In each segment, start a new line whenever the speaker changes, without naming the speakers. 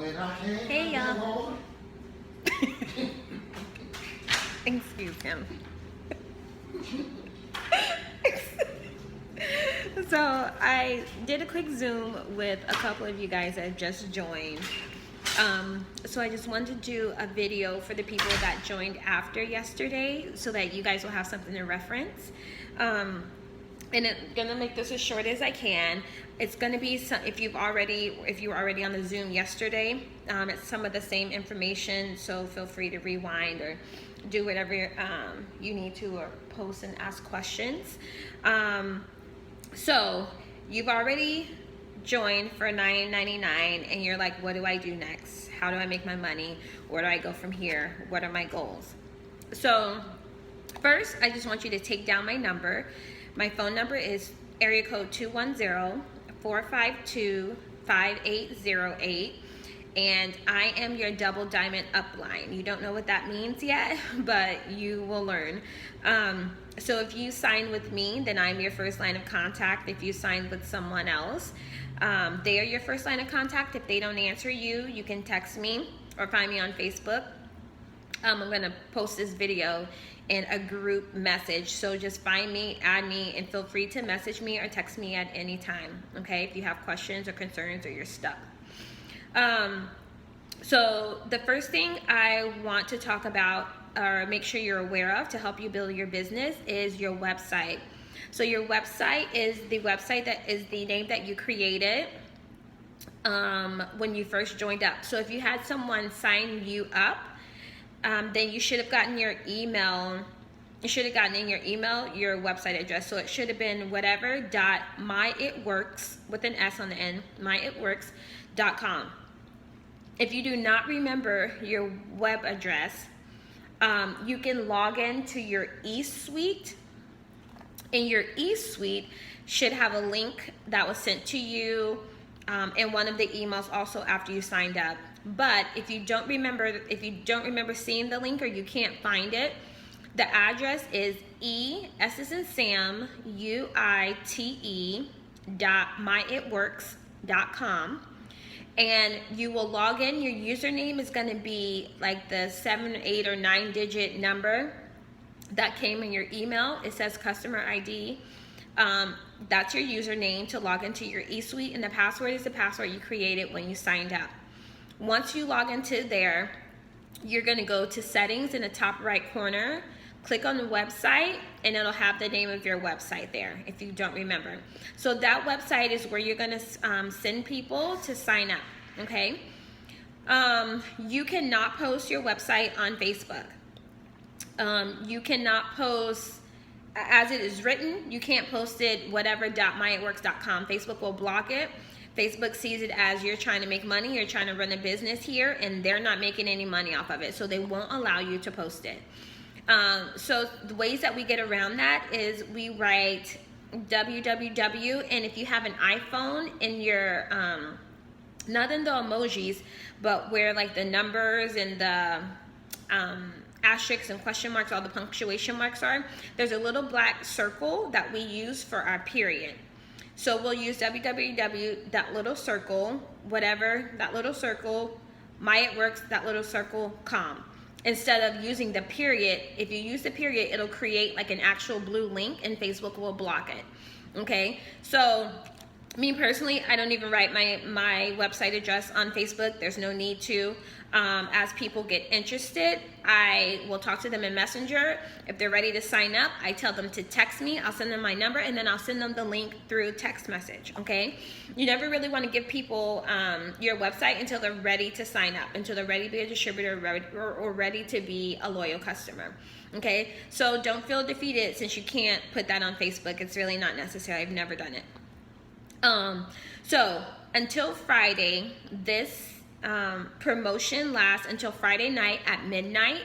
Hey y'all. Excuse him. So I did a quick Zoom with a couple of you guys that just joined. So I just wanted to do a video for the people that joined after yesterday so that you guys will have something to reference. And I'm gonna make this as short as I can. It's gonna be if you were already on the Zoom yesterday, it's some of the same information, so feel free to rewind or do whatever you need to, or post and ask questions. So you've already joined for $9.99 and you're like, what do I do next? How do I make my money? Where do I go from here? What are my goals? So first, I just want you to take down my number. My phone number is area code 210-452-5808. And I am your double diamond upline. You don't know what that means yet, but you will learn. So if you sign with me, then I'm your first line of contact. If you sign with someone else, they are your first line of contact. If they don't answer you, you can text me or find me on Facebook. I'm gonna post this video in a group message, so just find me, add me, and feel free to message me or text me at any time, okay, if you have questions or concerns or you're stuck. So the first thing I want to talk about, or make sure you're aware of to help you build your business, is your website. So your website is the website that is the name that you created when you first joined up. So if you had someone sign you up, then you should have gotten your email. You should have gotten in your email your website address. So it should have been whatever.myitworks with an S on the end, myitworks.com. If you do not remember your web address, you can log into your eSuite, and your eSuite should have a link that was sent to you in one of the emails also after you signed up. But if you don't remember seeing the link, or you can't find it, the address is S as in Sam, UITE.myitworks.com. And you will log in. Your username is going to be like the 7, 8, or 9 digit number that came in your email. It says customer ID. That's your username to log into your eSuite, and the password is the password you created when you signed up. Once you log into there, you're going to go to settings in the top right corner, click on the website, and it'll have the name of your website there if you don't remember. So that website is where you're going to send people to sign up, okay? You cannot post your website on Facebook. You cannot post, as it is written, you can't post it whatever.myitworks.com. Facebook will block it. Facebook sees it as you're trying to make money, you're trying to run a business here, and they're not making any money off of it, so they won't allow you to post it. So the ways that we get around that is we write www, and if you have an iPhone in your, not in the emojis, but where like the numbers and the asterisks and question marks, all the punctuation marks are, there's a little black circle that we use for our period. So we'll use www, that little circle, whatever, that little circle, myitworks, that little circle, com. Instead of using the period, if you use the period, it'll create like an actual blue link, and Facebook will block it, okay? So me personally, I don't even write my website address on Facebook. There's no need to. As people get interested, I will talk to them in Messenger. If they're ready to sign up, I tell them to text me. I'll send them my number, and then I'll send them the link through text message, okay? You never really want to give people your website until they're ready to sign up, until they're ready to be a distributor or ready to be a loyal customer, okay? So don't feel defeated since you can't put that on Facebook. It's really not necessary. I've never done it. So until Friday, this promotion lasts until Friday night at midnight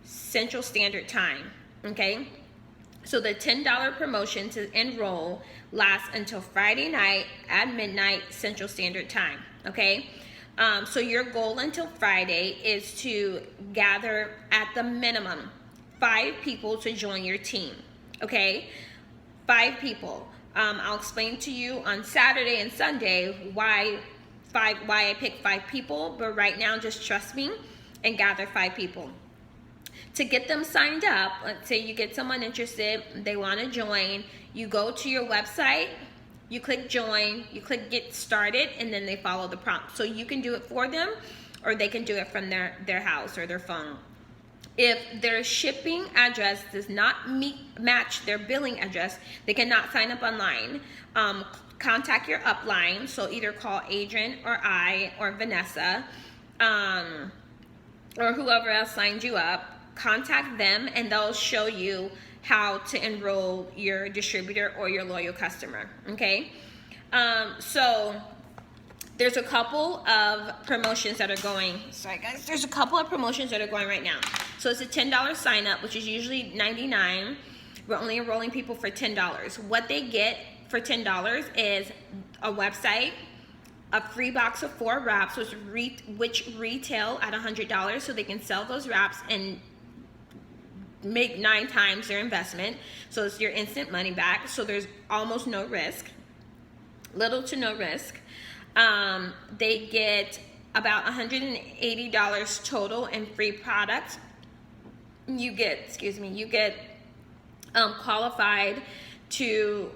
Central Standard Time, okay? So the $10 promotion to enroll lasts until Friday night at midnight Central Standard Time, okay? So your goal until Friday is to gather at the minimum 5 people to join your team, okay? 5 people. I'll explain to you on Saturday and Sunday why why I picked 5 people, but right now just trust me and gather 5 people. To get them signed up, let's say you get someone interested, they want to join, you go to your website, you click join, you click get started, and then they follow the prompt. So you can do it for them, or they can do it from their house or their phone. If their shipping address does not match their billing address, they cannot sign up online. Contact your upline, so either call Adrian or I or Vanessa, or whoever else signed you up. Contact them and they'll show you how to enroll your distributor or your loyal customer, okay? So there's a couple of promotions that are going, sorry guys, there's a couple of promotions that are going right now. So it's a $10 sign up, which is usually $99. We're only enrolling people for $10. What they get for $10 is a website, a free box of 4 wraps, which retail at $100, so they can sell those wraps and make 9 times their investment. So it's your instant money back. So there's almost no risk, little to no risk. They get about $180 total in free products. You get, qualified to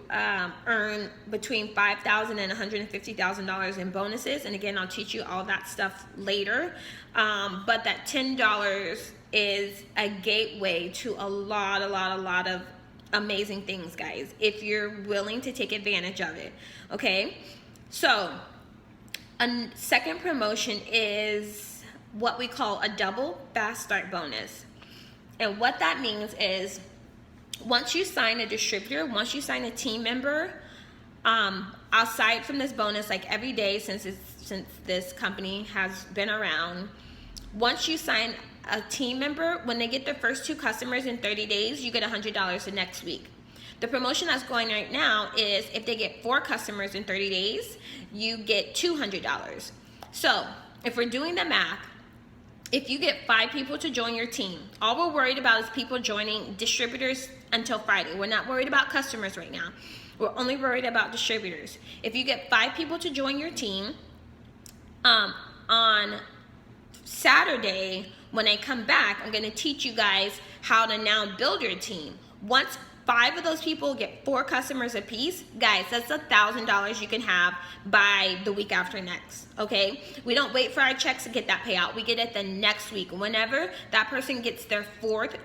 earn between $5,000 and $150,000 in bonuses. And again, I'll teach you all that stuff later. But that $10 is a gateway to a lot of amazing things, guys, if you're willing to take advantage of it, okay? So a second promotion is what we call a double fast start bonus. And what that means is once you sign a distributor, once you sign a team member, aside from this bonus, like every day since this company has been around, once you sign a team member, when they get their first 2 customers in 30 days, you get $100 the next week. The promotion that's going right now is if they get 4 customers in 30 days, you get $200. So if we're doing the math, if you get 5 people to join your team, all we're worried about is people joining distributors until Friday. We're not worried about customers right now. We're only worried about distributors. If you get 5 people to join your team, on Saturday, when I come back, I'm going to teach you guys how to now build your team. Once 5 of those people get 4 customers apiece, guys, that's $1,000 you can have by the week after next, okay? We don't wait for our checks to get that payout. We get it the next week. Whenever that person gets their fourth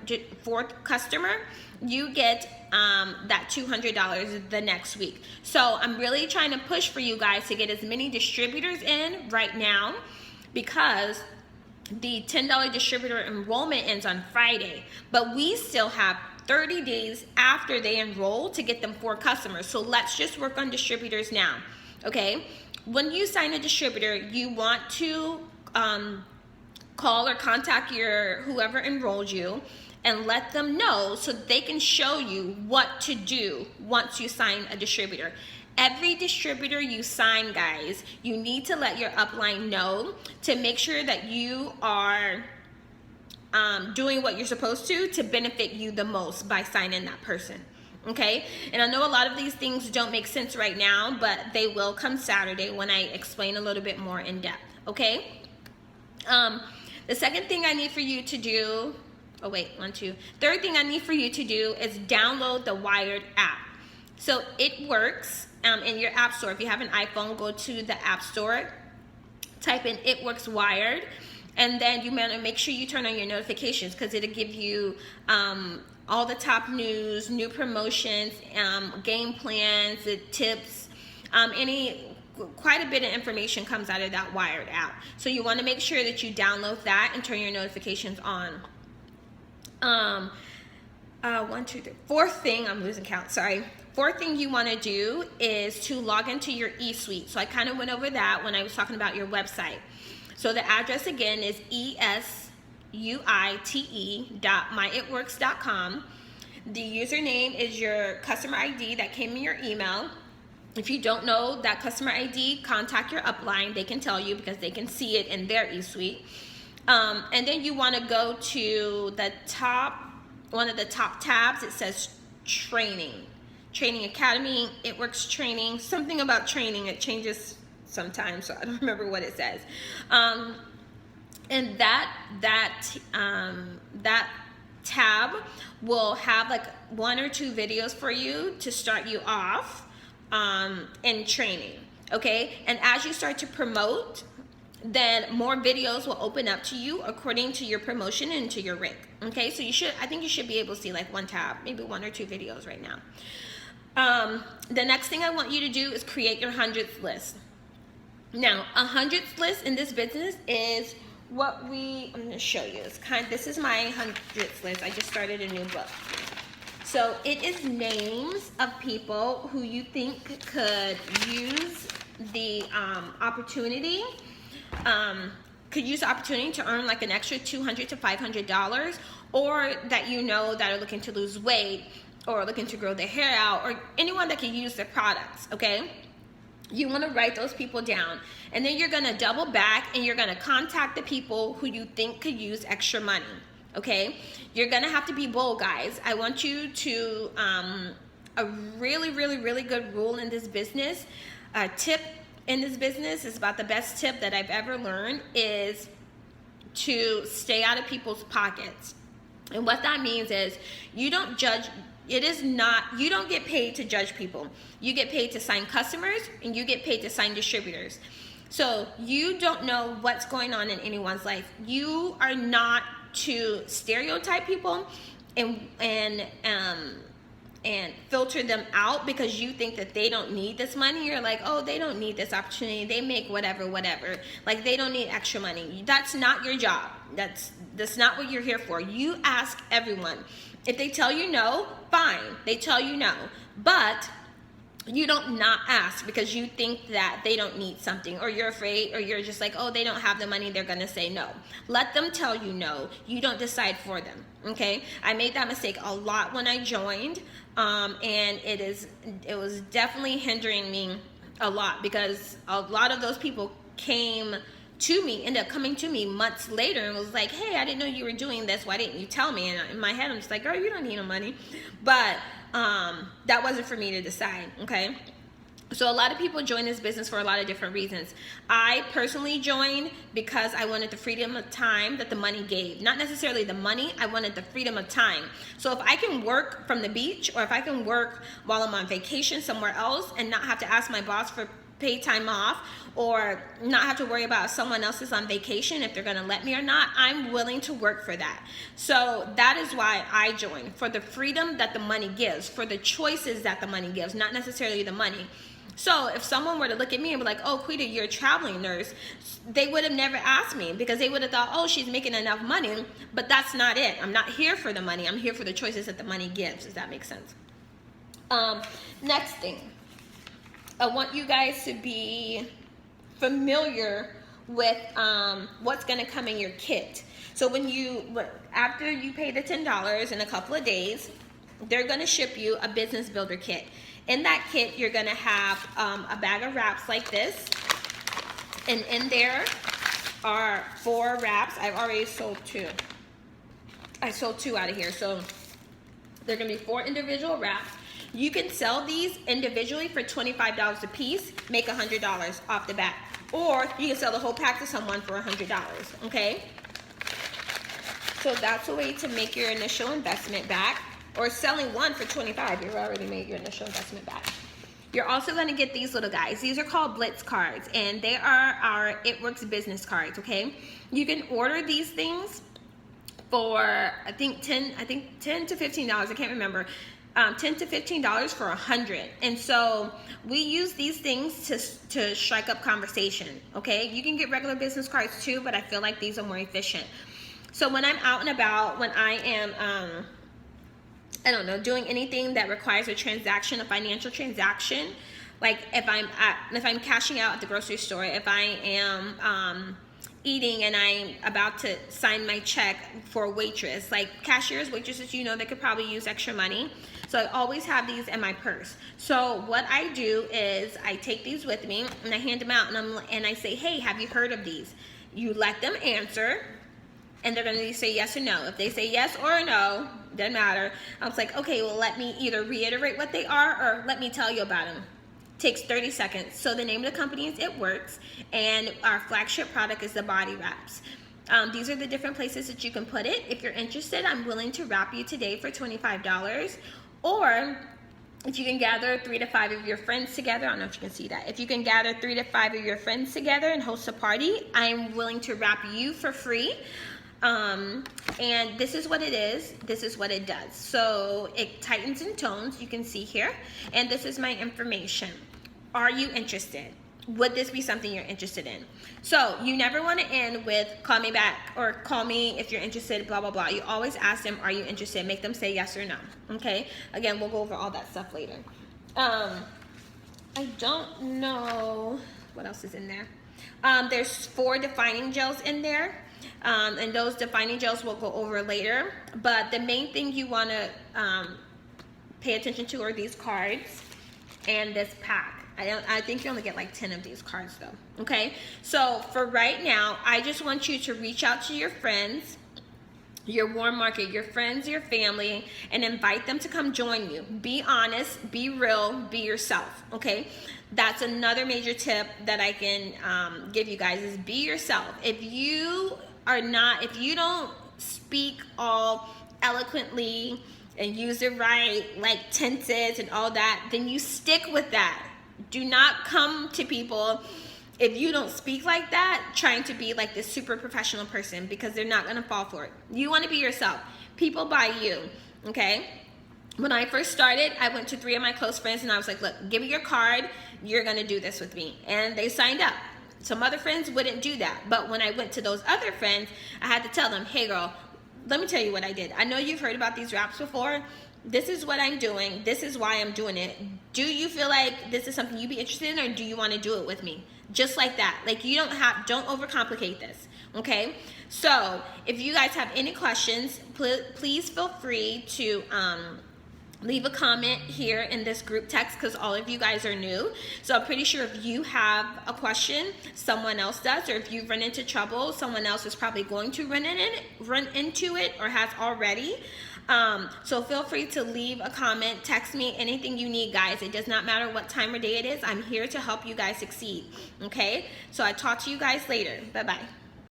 customer, you get that $200 the next week. So I'm really trying to push for you guys to get as many distributors in right now, because the $10 distributor enrollment ends on Friday, but we still have 30 days after they enroll to get them 4 customers. So let's just work on distributors now, okay? When you sign a distributor, you want to call or contact whoever enrolled you and let them know so they can show you what to do once you sign a distributor. Every distributor you sign, guys, you need to let your upline know to make sure that you are doing what you're supposed to benefit you the most by signing that person, okay? And I know a lot of these things don't make sense right now, but they will come Saturday when I explain a little bit more in depth, okay? The second thing I need for you to do, third thing I need for you to do is download the Wired app. So it works in your app store. If you have an iPhone, go to the app store, type in It Works Wired, and then you want to make sure you turn on your notifications, because it'll give you all the top news, new promotions, game plans, tips, quite a bit of information comes out of that Wired app. So you want to make sure that you download that and turn your notifications on. Fourth thing, I'm losing count, sorry. Fourth thing you want to do is to log into your eSuite. So I kind of went over that when I was talking about your website. So the address again is esuite.myitworks.com. The username is your customer ID that came in your email. If you don't know that customer ID, contact your upline. They can tell you because they can see it in their eSuite. And then you want to go to the top, one of the top tabs. It says Training Academy, It Works Training, something about training. It changes sometimes, so I don't remember what it says. And that tab will have like 1 or 2 videos for you to start you off in training. Okay, and as you start to promote, then more videos will open up to you according to your promotion and to your rank. Okay, so I think you should be able to see like 1 tab, maybe 1 or 2 videos right now. The next thing I want you to do is create your 100th list. Now, a 100th list in this business is what I'm going to show you. This is my 100th list. I just started a new book. So it is names of people who you think could use the opportunity, to earn like an extra $200 to $500, or that you know that are looking to lose weight or looking to grow their hair out, or anyone that can use their products, okay? You want to write those people down, and then you're going to double back and you're going to contact the people who you think could use extra money, okay? You're going to have to be bold, guys. I want you to, a really, really, really good rule in this business, a tip in this business is about the best tip that I've ever learned, is to stay out of people's pockets. And what that means is you don't judge. You don't get paid to judge people. You get paid to sign customers, and you get paid to sign distributors. So you don't know what's going on in anyone's life. You are not to stereotype people and filter them out because you think that they don't need this money. You're like, oh, they don't need this opportunity. They make whatever. Like, they don't need extra money. That's not your job. That's not what you're here for. You ask everyone. If they tell you no, fine. They tell you no. But you don't not ask because you think that they don't need something, or you're afraid, or you're just like, oh, they don't have the money, they're gonna say no. Let them tell you no. You don't decide for them, okay? I made that mistake a lot when I joined, and it was definitely hindering me a lot, because a lot of those people ended up coming to me months later and was like, hey, I didn't know you were doing this. Why didn't you tell me? And in my head, I'm just like, girl, you don't need no money. But that wasn't for me to decide, okay? So a lot of people join this business for a lot of different reasons. I personally joined because I wanted the freedom of time that the money gave. Not necessarily the money, I wanted the freedom of time. So if I can work from the beach, or if I can work while I'm on vacation somewhere else and not have to ask my boss for paid time off, or not have to worry about if someone else is on vacation, if they're gonna let me or not, I'm willing to work for that. So that is why I joined, for the freedom that the money gives, for the choices that the money gives, not necessarily the money. So if someone were to look at me and be like, oh, Quita, you're a traveling nurse, they would have never asked me, because they would have thought, oh, she's making enough money. But that's not it. I'm not here for the money. I'm here for the choices that the money gives. Does that make sense? Next thing, I want you guys to be familiar with what's going to come in your kit. So after you pay the $10 in a couple of days, they're going to ship you a business builder kit. In that kit, you're going to have a bag of wraps like this, and in there are 4 wraps. I've already sold 2. I sold 2 out of here, so they're going to be 4 individual wraps. You can sell these individually for $25 a piece, make $100 off the bat. Or you can sell the whole pack to someone for $100, okay? So that's a way to make your initial investment back. Or selling one for $25, you've already made your initial investment back. You're also going to get these little guys. These are called Blitz cards, and they are our It Works business cards, okay? You can order these things for, I think $10 to $15, I can't remember. $10 to $15 for 100. And so we use these things to strike up conversation, okay? You can get regular business cards too, but I feel like these are more efficient. So when I'm out and about, when I am, I don't know, doing anything that requires a financial transaction, like if I'm cashing out at the grocery store, if I am eating and I'm about to sign my check for a waitress, like cashiers, waitresses, they could probably use extra money. So I always have these in my purse. So what I do is I take these with me and I hand them out, and I say, hey, have you heard of these? You let them answer, and they're gonna say yes or no. If they say yes or no, doesn't matter. I was like, okay, well, let me either reiterate what they are or let me tell you about them. Takes 30 seconds. So the name of the company is It Works, and our flagship product is the body wraps. These are the different places that you can put it. If you're interested, I'm willing to wrap you today for $25. Or if you can gather 3 to 5 of your friends together, I don't know if you can see that. If you can gather 3 to 5 of your friends together and host a party, I'm willing to wrap you for free. And this is what it is. This is what it does. So it tightens and tones, you can see here. And this is my information. Are you interested? Would this be something you're interested in? So you never want to end with call me back or call me if you're interested, blah, blah, blah. You always ask them, are you interested? Make them say yes or no, okay? Again, we'll go over all that stuff later. I don't know what else is in there. There's 4 defining gels in there. And those defining gels we'll go over later. But the main thing you want to pay attention to are these cards and this pack. I think you only get like 10 of these cards though, okay? So for right now, I just want you to reach out to your friends, your warm market, your friends, your family, and invite them to come join you. Be honest, be real, be yourself, okay? That's another major tip that I can give you guys is be yourself. If you don't speak all eloquently and use it right, like tenses and all that, then you stick with that. Do not come to people if you don't speak like that, trying to be like this super professional person, because they're not gonna fall for it. You wanna be yourself. People buy you, okay? When I first started, I went to 3 of my close friends and I was like, look, give me your card, you're gonna do this with me. And they signed up. Some other friends wouldn't do that. But when I went to those other friends, I had to tell them, hey girl, let me tell you what I did. I know you've heard about these wraps before. This is what I'm doing. This is why I'm doing it. Do you feel like this is something you'd be interested in, or do you want to do it with me? Just like that. Like, you don't overcomplicate this, okay? So if you guys have any questions, please feel free to leave a comment here in this group text, because all of you guys are new. So I'm pretty sure if you have a question, someone else does, or if you've run into trouble, someone else is probably going to run into it or has already. So feel free to leave a comment, text me, anything you need, guys. It does not matter what time or day it is. I'm here to help you guys succeed, okay? So I talk to you guys later. Bye-bye.